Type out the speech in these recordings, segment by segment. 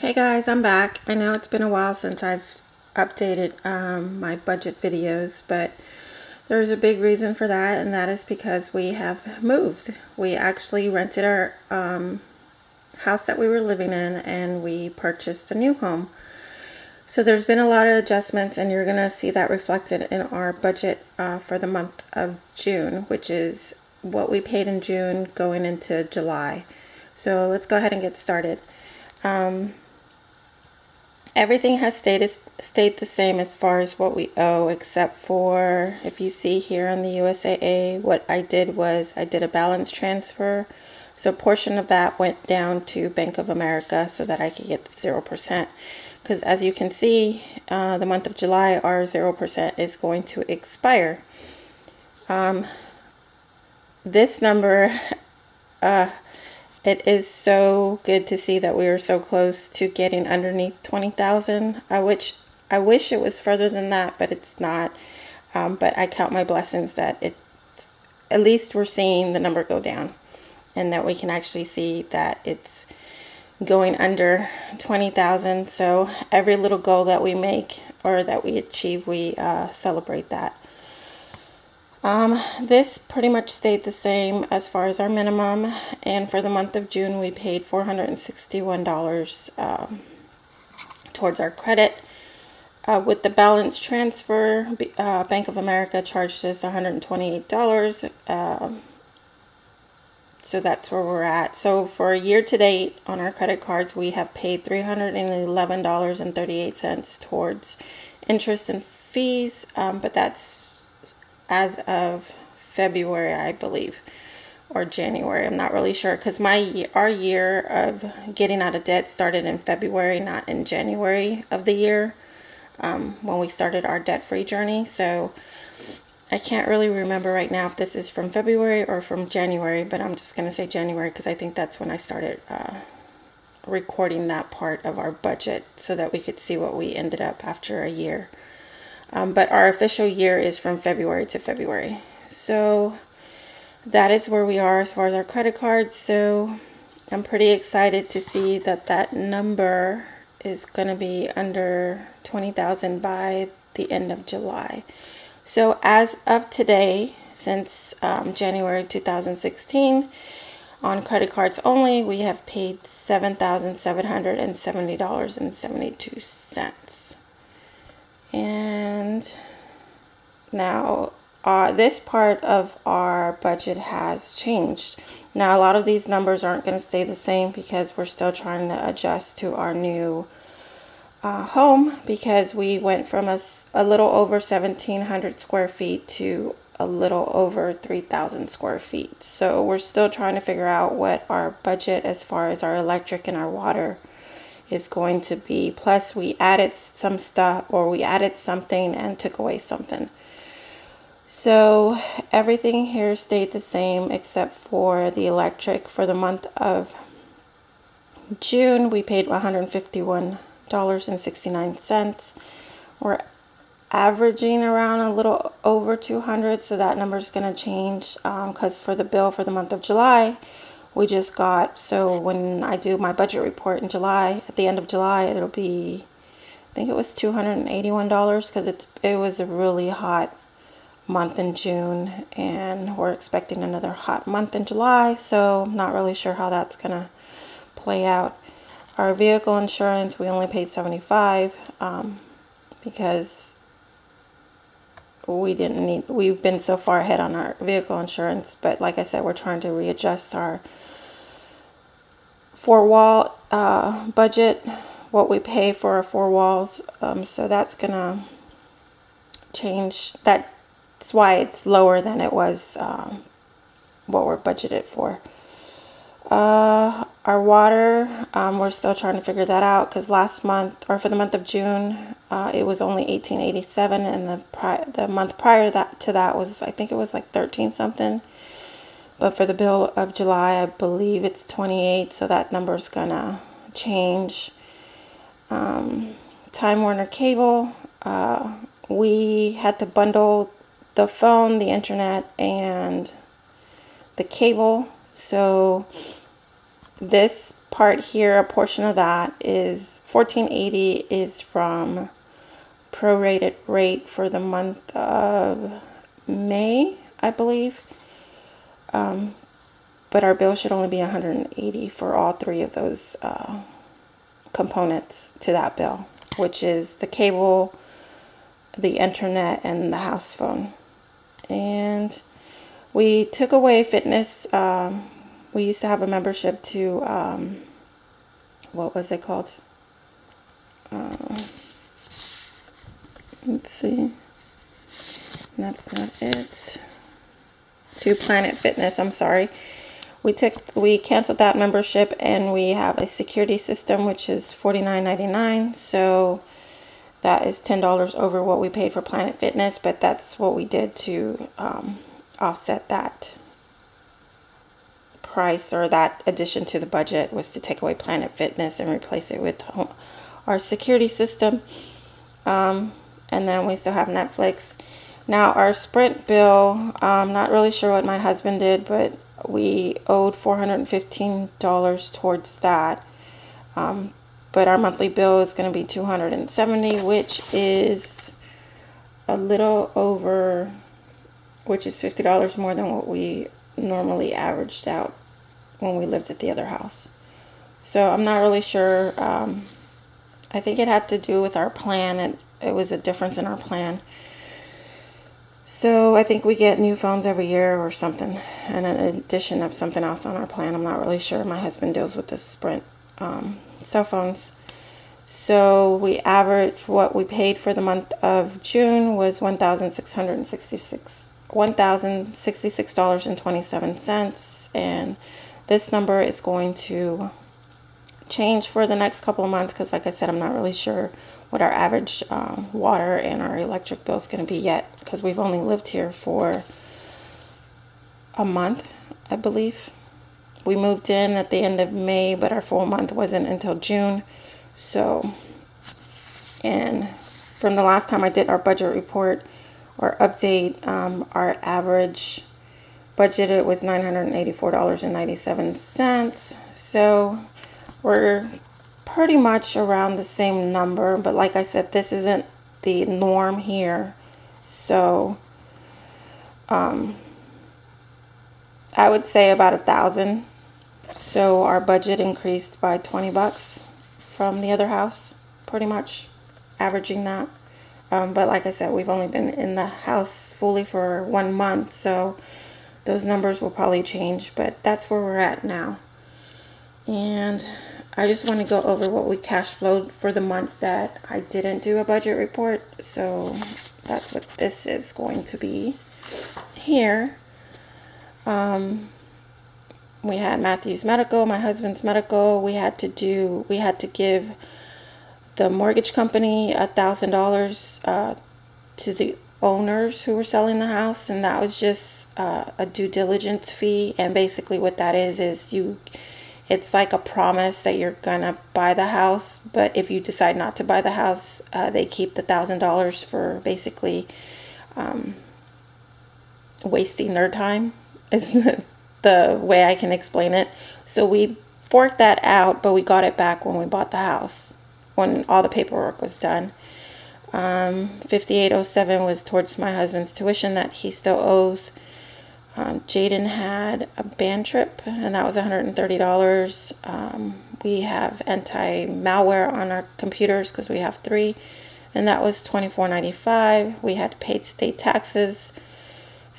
Hey guys, I'm back. I know it's been a while since I've updated my budget videos, but there's a big reason for that, and that is because we have moved. We actually rented our house that we were living in, and we purchased a new home. So there's been a lot of adjustments, and you're going to see that reflected in our budget for the month of June, which is what we paid in June going into July. So let's go ahead and get started. Everything has stayed the same as far as what we owe, except for, if you see here on the USAA, what I did was I did a balance transfer. So a portion of that went down to Bank of America so that I could get the 0%. Because as you can see, the month of July, our 0% is going to expire. This number, it is so good to see that we are so close to getting underneath 20,000. I wish it was further than that, but it's not. But I count my blessings that at least we're seeing the number go down, and that we can actually see that it's going under 20,000. So every little goal that we make or that we achieve, we celebrate that. This pretty much stayed the same as far as our minimum, and for the month of June we paid $461 towards our credit. With the balance transfer, Bank of America charged us $128, so that's where we're at. So for year to date on our credit cards, we have paid $311.38 towards interest and fees, but that's as of February, I believe, or January. I'm not really sure, because our year of getting out of debt started in February, not in January of the year, when we started our debt-free journey. So I can't really remember right now if this is from February or from January, but I'm just going to say January because I think that's when I started recording that part of our budget so that we could see what we ended up after a year. But our official year is from February to February. So that is where we are as far as our credit cards. So I'm pretty excited to see that that number is going to be under 20,000 by the end of July. So as of today, since January 2016, on credit cards only, we have paid $7,770.72. And now this part of our budget has changed. Now a lot of these numbers aren't going to stay the same because we're still trying to adjust to our new home, because we went from a little over 1,700 square feet to a little over 3,000 square feet. So we're still trying to figure out what our budget as far as our electric and our water is going to be. Plus we added some stuff, or we added something and took away something. So everything here stayed the same except for the electric. For the month of June, we paid $151.69. We're averaging around a little over 200, so that number is going to change because for the bill for the month of July, we just got, so when I do my budget report in July, at the end of July, it'll be, I think it was $281, because it was a really hot month in June, and we're expecting another hot month in July, so I'm not really sure how that's going to play out. Our vehicle insurance, we only paid $75 because we've been so far ahead on our vehicle insurance, but like I said, we're trying to readjust our four-wall budget, what we pay for our four walls, so that's gonna change. That's why it's lower than it was what we're budgeted for. Our water, we're still trying to figure that out, because last month, or for the month of June, it was only $18.87, and the month prior to that was, I think it was like 13 something. But for the bill of July, I believe it's 28, so that number is gonna change. Time Warner Cable, we had to bundle the phone, the internet, and the cable. So this part here, a portion of that is $14.80 is from prorated rate for the month of May, I believe. But our bill should only be $180 for all three of those components to that bill, which is the cable, the internet, and the house phone. And we took away fitness. We used to have a membership to, what was it called? Let's see. That's not it. To Planet Fitness, I'm sorry. We canceled that membership, and we have a security system, which is $49.99. So that is $10 over what we paid for Planet Fitness, but that's what we did to offset that price, or that addition to the budget, was to take away Planet Fitness and replace it with our security system. And then we still have Netflix. Now our Sprint bill, I'm not really sure what my husband did, but we owed $415 towards that. But our monthly bill is going to be $270, which is a little over, which is $50 more than what we normally averaged out when we lived at the other house. So I'm not really sure. I think it had to do with our plan. It was a difference in our plan. So I think we get new phones every year or something, and an addition of something else on our plan. I'm not really sure. My husband deals with the Sprint cell phones. So we averaged, what we paid for the month of June was $1,066.27, and this number is going to change for the next couple of months, because like I said, I'm not really sure what our average water and our electric bill is going to be yet, because we've only lived here for a month, I believe. We moved in at the end of May, but our full month wasn't until June. So, and from the last time I did our budget report or update, our average budgeted was $984.97. So we're pretty much around the same number, but like I said, this isn't the norm here. So I would say about $1,000. So our budget increased by $20 from the other house, pretty much averaging that. But like I said, we've only been in the house fully for 1 month, so those numbers will probably change, but that's where we're at now. And I just want to go over what we cash flowed for the months that I didn't do a budget report. So that's what this is going to be here. We had Matthew's medical, my husband's medical. We had to give the mortgage company $1,000 to the owners who were selling the house, and that was just a due diligence fee. And basically what that is it's like a promise that you're gonna buy the house, but if you decide not to buy the house, they keep the $1,000 for basically wasting their time, is the way I can explain it. So we forked that out, but we got it back when we bought the house, when all the paperwork was done. $58.07 was towards my husband's tuition that he still owes. Jaden had a band trip, and that was $130. We have anti-malware on our computers because we have 3, and that was $24.95. We had paid state taxes,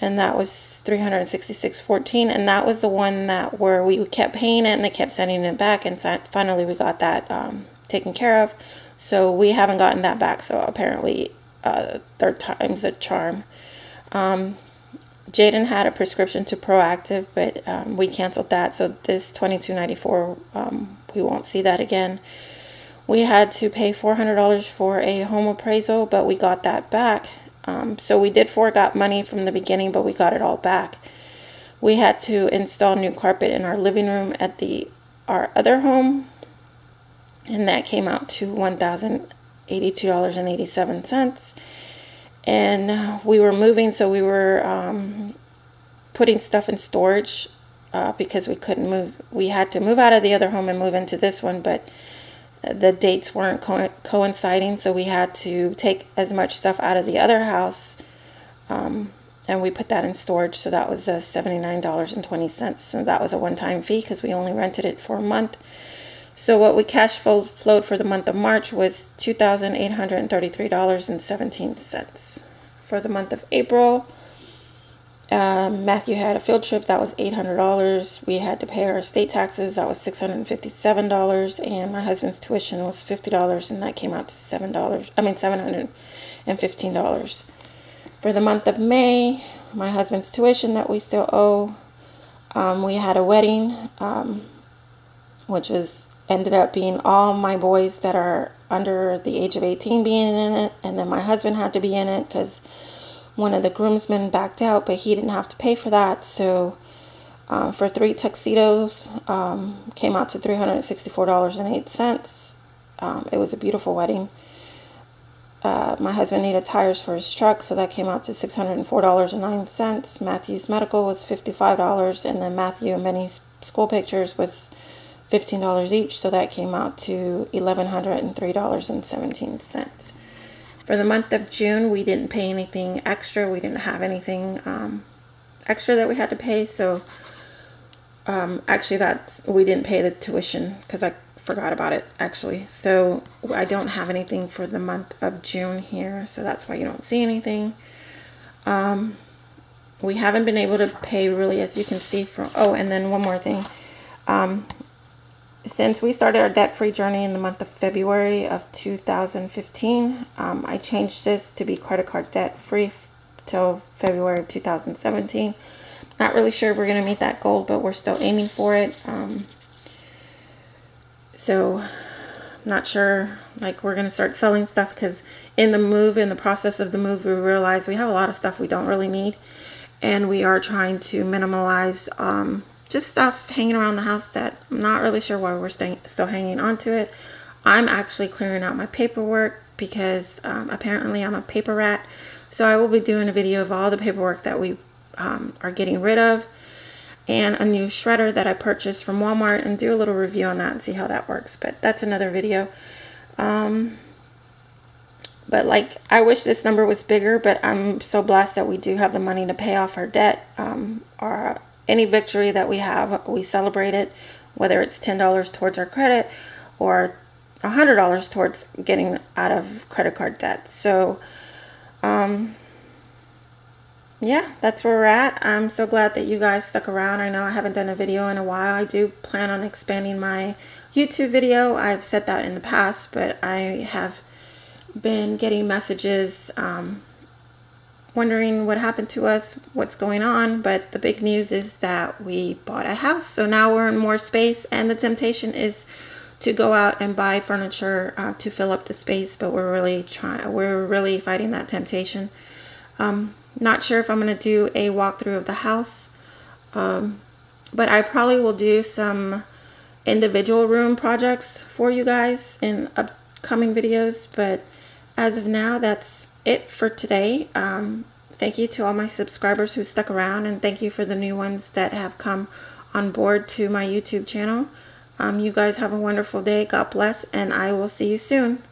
and that was $366.14, and that was the one where we kept paying it and they kept sending it back, and finally we got that taken care of. So we haven't gotten that back, so apparently third time's a charm. Jaden had a prescription to Proactive, but we canceled that, so this $22.94, we won't see that again. We had to pay $400 for a home appraisal, but we got that back. So we did forgot money from the beginning, but we got it all back. We had to install new carpet in our living room at our other home, and that came out to $1,082.87. And we were moving, so we were putting stuff in storage because we couldn't move. We had to move out of the other home and move into this one, but the dates weren't coinciding, so we had to take as much stuff out of the other house, and we put that in storage. So that was $79.20. So that was a one-time fee because we only rented it for a month. So what we cash flowed for the month of March was $2,833.17. For the month of April, Matthew had a field trip. That was $800. We had to pay our state taxes. That was $657. And my husband's tuition was $50, and that came out to $715. For the month of May, my husband's tuition that we still owe, we had a wedding, which ended up being all my boys that are under the age of 18 being in it, and then my husband had to be in it because one of the groomsmen backed out, but he didn't have to pay for that. So for 3 tuxedos, came out to $364.08. It was a beautiful wedding. My husband needed tires for his truck, so that came out to $604.09. Matthew's medical was $55, and then Matthew and Benny's school pictures was $15 each, so that came out to $1,103.17. For the month of June, we didn't pay anything extra. We didn't have anything extra that we had to pay, so actually we didn't pay the tuition because I forgot about it actually. So I don't have anything for the month of June here, so that's why you don't see anything. We haven't been able to pay really, as you can see from, and then one more thing. Since we started our debt-free journey in the month of February of 2015, I changed this to be credit card debt-free till February of 2017. Not really sure if we're going to meet that goal, but we're still aiming for it. So not sure, like, we're going to start selling stuff because in the process of the move, we realized we have a lot of stuff we don't really need, and we are trying to minimize just stuff hanging around the house that I'm not really sure why we're still hanging on to it. I'm actually clearing out my paperwork because apparently I'm a paper rat. So I will be doing a video of all the paperwork that we are getting rid of, and a new shredder that I purchased from Walmart, and do a little review on that and see how that works. But that's another video. But like, I wish this number was bigger, but I'm so blessed that we do have the money to pay off our debt. Any victory that we have, we celebrate it, whether it's $10 towards our credit or $100 towards getting out of credit card debt. So, yeah, that's where we're at. I'm so glad that you guys stuck around. I know I haven't done a video in a while. I do plan on expanding my YouTube video. I've said that in the past, but I have been getting messages wondering what happened to us, what's going on. But the big news is that we bought a house, so now we're in more space, and the temptation is to go out and buy furniture to fill up the space, but we're really fighting that temptation. Not sure if I'm going to do a walkthrough of the house, but I probably will do some individual room projects for you guys in upcoming videos. But as of now, that's it for today. Thank you to all my subscribers who stuck around, and thank you for the new ones that have come on board to my YouTube channel. You guys have a wonderful day. God bless, and I will see you soon.